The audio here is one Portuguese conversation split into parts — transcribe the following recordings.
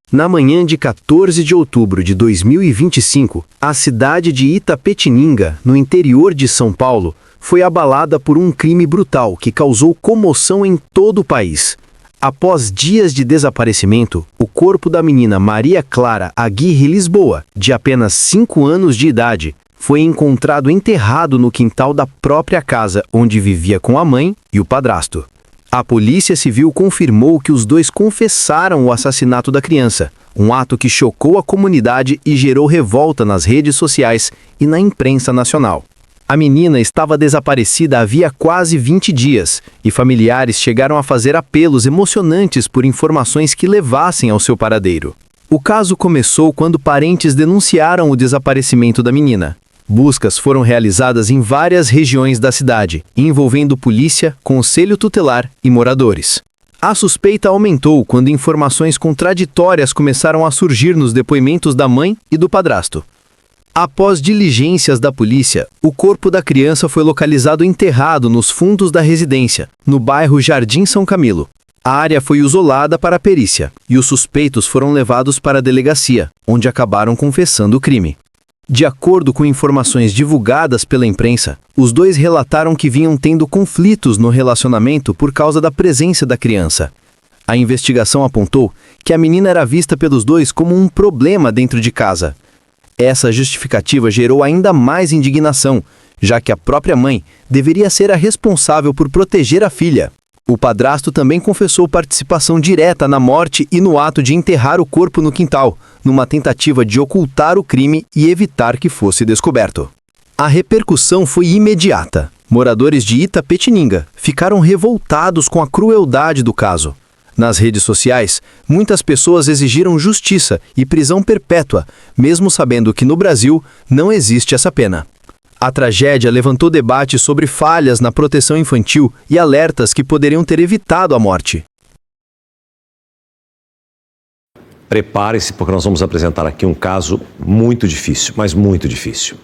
Na manhã de 14 de outubro de 2025, a cidade de Itapetininga, no interior de São Paulo, foi abalada por um crime brutal que causou comoção em todo o país. Após dias de desaparecimento, o corpo da menina Maria Clara Aguirre Lisboa, de apenas 5 anos de idade, foi encontrado enterrado no quintal da própria casa onde vivia com a mãe e o padrasto. A Polícia Civil confirmou que os dois confessaram o assassinato da criança, um ato que chocou a comunidade e gerou revolta nas redes sociais e na imprensa nacional. A menina estava desaparecida havia quase 20 dias e familiares chegaram a fazer apelos emocionantes por informações que levassem ao seu paradeiro. O caso começou quando parentes denunciaram o desaparecimento da menina. Buscas foram realizadas em várias regiões da cidade, envolvendo polícia, conselho tutelar e moradores. A suspeita aumentou quando informações contraditórias começaram a surgir nos depoimentos da mãe e do padrasto. Após diligências da polícia, o corpo da criança foi localizado enterrado nos fundos da residência, no bairro Jardim São Camilo. A área foi isolada para a perícia, e os suspeitos foram levados para a delegacia, onde acabaram confessando o crime. De acordo com informações divulgadas pela imprensa, os dois relataram que vinham tendo conflitos no relacionamento por causa da presença da criança. A investigação apontou que a menina era vista pelos dois como um problema dentro de casa. Essa justificativa gerou ainda mais indignação, já que a própria mãe deveria ser a responsável por proteger a filha. O padrasto também confessou participação direta na morte e no ato de enterrar o corpo no quintal, numa tentativa de ocultar o crime e evitar que fosse descoberto. A repercussão foi imediata. Moradores de Itapetininga ficaram revoltados com a crueldade do caso. Nas redes sociais, muitas pessoas exigiram justiça e prisão perpétua, mesmo sabendo que no Brasil não existe essa pena. A tragédia levantou debate sobre falhas na proteção infantil e alertas que poderiam ter evitado a morte. Prepare-se, porque nós vamos apresentar aqui um caso muito difícil, mas muito difícil.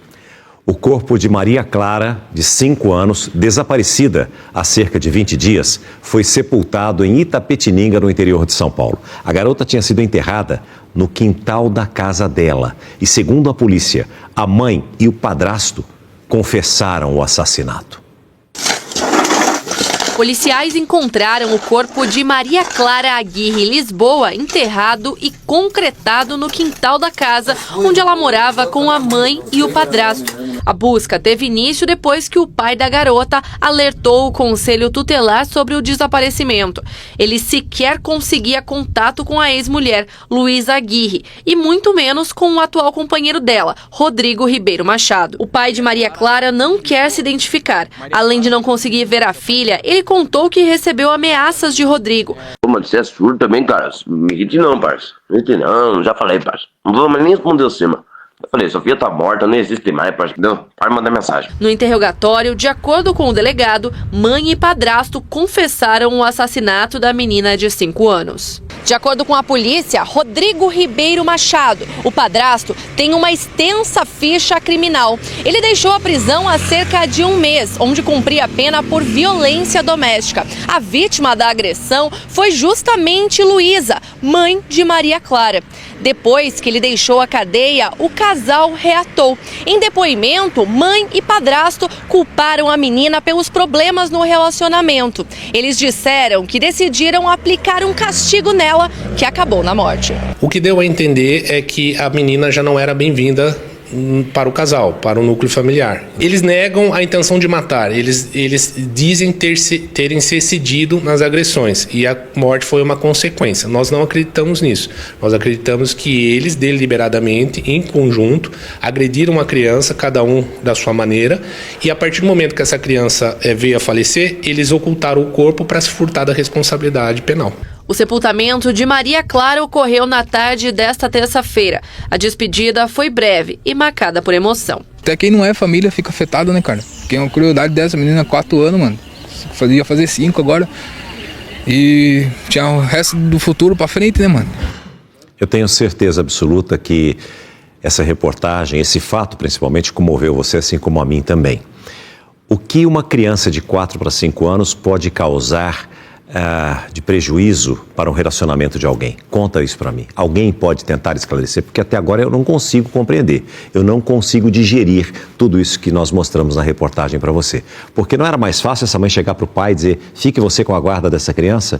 O corpo de Maria Clara, de 5 anos, desaparecida há cerca de 20 dias, foi sepultado em Itapetininga, no interior de São Paulo. A garota tinha sido enterrada no quintal da casa dela e, segundo a polícia, a mãe e o padrasto confessaram o assassinato. Policiais encontraram o corpo de Maria Clara Aguirre Lisboa enterrado e concretado no quintal da casa onde ela morava com a mãe e o padrasto. A busca teve início depois que o pai da garota alertou o conselho tutelar sobre o desaparecimento. Ele sequer conseguia contato com a ex-mulher, Luísa Aguirre, e muito menos com o atual companheiro dela, Rodrigo Ribeiro Machado. O pai de Maria Clara não quer se identificar. Além de não conseguir ver a filha, ele contou que recebeu ameaças de Rodrigo. Mas você é surdo também, cara. Me irrite não, parça. Não, já falei, parça. Não vou mais nem responder você, mano. Eu falei, Sofia tá morta, não existe mais, parça. Não, pode mandar mensagem. No interrogatório, de acordo com o delegado, mãe e padrasto confessaram o assassinato da menina de 5 anos. De acordo com a polícia, Rodrigo Ribeiro Machado, o padrasto, tem uma extensa ficha criminal. Ele deixou a prisão há cerca de 1 mês, onde cumpria a pena por violência doméstica. A vítima da agressão foi justamente Luísa, mãe de Maria Clara. Depois que ele deixou a cadeia, o casal reatou. Em depoimento, mãe e padrasto culparam a menina pelos problemas no relacionamento. Eles disseram que decidiram aplicar um castigo nela, que acabou na morte. O que deu a entender é que a menina já não era bem-vinda para o casal, para o núcleo familiar. Eles negam a intenção de matar, eles dizem terem se excedido nas agressões e a morte foi uma consequência. Nós não acreditamos nisso. Nós acreditamos que eles deliberadamente, em conjunto, agrediram a criança, cada um da sua maneira, e a partir do momento que essa criança veio a falecer, eles ocultaram o corpo para se furtar da responsabilidade penal. O sepultamento de Maria Clara ocorreu na tarde desta terça-feira. A despedida foi breve e marcada por emoção. Até quem não é família fica afetado, né, cara? Porque é uma crueldade dessa menina, 4 anos, mano. Ia fazer 5 agora. E tinha o resto do futuro pra frente, né, mano? Eu tenho certeza absoluta que essa reportagem, esse fato principalmente, comoveu você, assim como a mim também. O que uma criança de 4 para 5 anos pode causar de prejuízo para um relacionamento de alguém? Conta isso para mim. Alguém pode tentar esclarecer, porque até agora eu não consigo compreender. Eu não consigo digerir tudo isso que nós mostramos na reportagem para você. Porque não era mais fácil essa mãe chegar para o pai e dizer: fique você com a guarda dessa criança?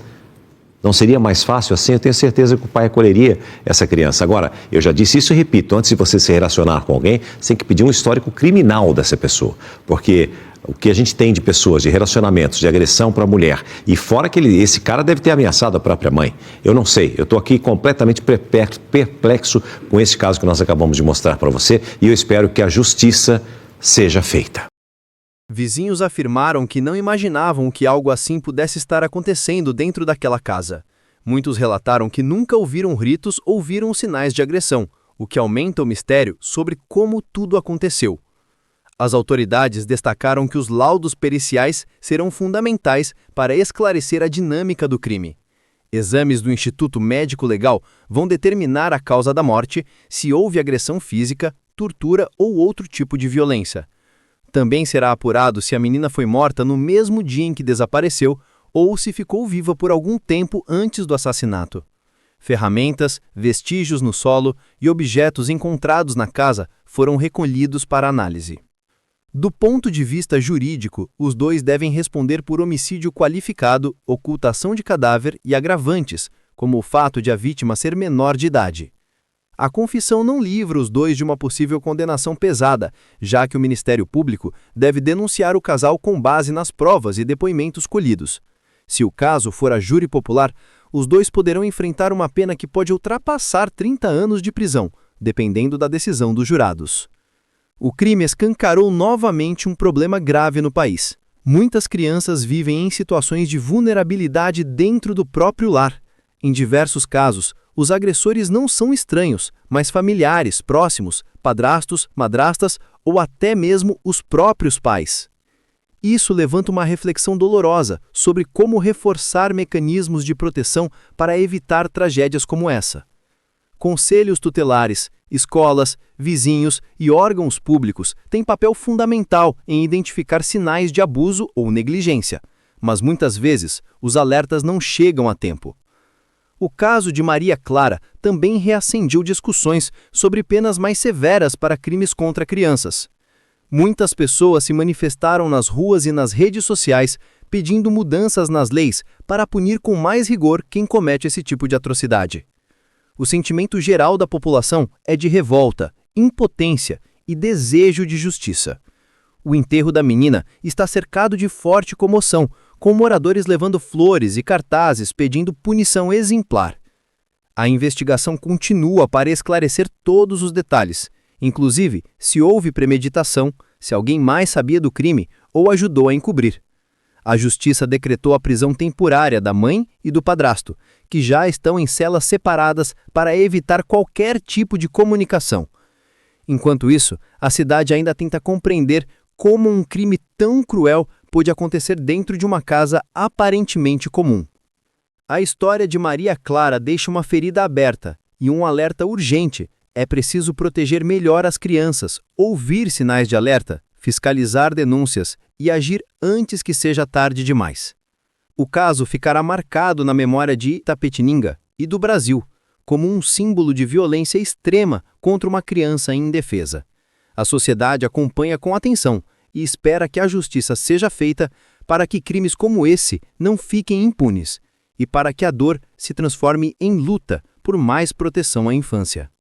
Não seria mais fácil assim? Eu tenho certeza que o pai acolheria essa criança. Agora, eu já disse isso e repito, antes de você se relacionar com alguém, você tem que pedir um histórico criminal dessa pessoa. Porque o que a gente tem de pessoas, de relacionamentos, de agressão para a mulher, e fora que esse cara deve ter ameaçado a própria mãe. Eu não sei, eu estou aqui completamente perplexo com esse caso que nós acabamos de mostrar para você, e eu espero que a justiça seja feita. Vizinhos afirmaram que não imaginavam que algo assim pudesse estar acontecendo dentro daquela casa. Muitos relataram que nunca ouviram gritos ou viram sinais de agressão, o que aumenta o mistério sobre como tudo aconteceu. As autoridades destacaram que os laudos periciais serão fundamentais para esclarecer a dinâmica do crime. Exames do Instituto Médico Legal vão determinar a causa da morte, se houve agressão física, tortura ou outro tipo de violência. Também será apurado se a menina foi morta no mesmo dia em que desapareceu ou se ficou viva por algum tempo antes do assassinato. Ferramentas, vestígios no solo e objetos encontrados na casa foram recolhidos para análise. Do ponto de vista jurídico, os dois devem responder por homicídio qualificado, ocultação de cadáver e agravantes, como o fato de a vítima ser menor de idade. A confissão não livra os dois de uma possível condenação pesada, já que o Ministério Público deve denunciar o casal com base nas provas e depoimentos colhidos. Se o caso for a júri popular, os dois poderão enfrentar uma pena que pode ultrapassar 30 anos de prisão, dependendo da decisão dos jurados. O crime escancarou novamente um problema grave no país. Muitas crianças vivem em situações de vulnerabilidade dentro do próprio lar. Em diversos casos, os agressores não são estranhos, mas familiares, próximos, padrastos, madrastas ou até mesmo os próprios pais. Isso levanta uma reflexão dolorosa sobre como reforçar mecanismos de proteção para evitar tragédias como essa. Conselhos tutelares, escolas, vizinhos e órgãos públicos têm papel fundamental em identificar sinais de abuso ou negligência, mas muitas vezes os alertas não chegam a tempo. O caso de Maria Clara também reacendeu discussões sobre penas mais severas para crimes contra crianças. Muitas pessoas se manifestaram nas ruas e nas redes sociais pedindo mudanças nas leis para punir com mais rigor quem comete esse tipo de atrocidade. O sentimento geral da população é de revolta, impotência e desejo de justiça. O enterro da menina está cercado de forte comoção, com moradores levando flores e cartazes pedindo punição exemplar. A investigação continua para esclarecer todos os detalhes, inclusive se houve premeditação, se alguém mais sabia do crime ou ajudou a encobrir. A Justiça decretou a prisão temporária da mãe e do padrasto, que já estão em celas separadas para evitar qualquer tipo de comunicação. Enquanto isso, a cidade ainda tenta compreender como um crime tão cruel pôde acontecer dentro de uma casa aparentemente comum. A história de Maria Clara deixa uma ferida aberta e um alerta urgente. É preciso proteger melhor as crianças, ouvir sinais de alerta, fiscalizar denúncias e agir antes que seja tarde demais. O caso ficará marcado na memória de Itapetininga e do Brasil, como um símbolo de violência extrema contra uma criança indefesa. A sociedade acompanha com atenção e espera que a justiça seja feita para que crimes como esse não fiquem impunes e para que a dor se transforme em luta por mais proteção à infância.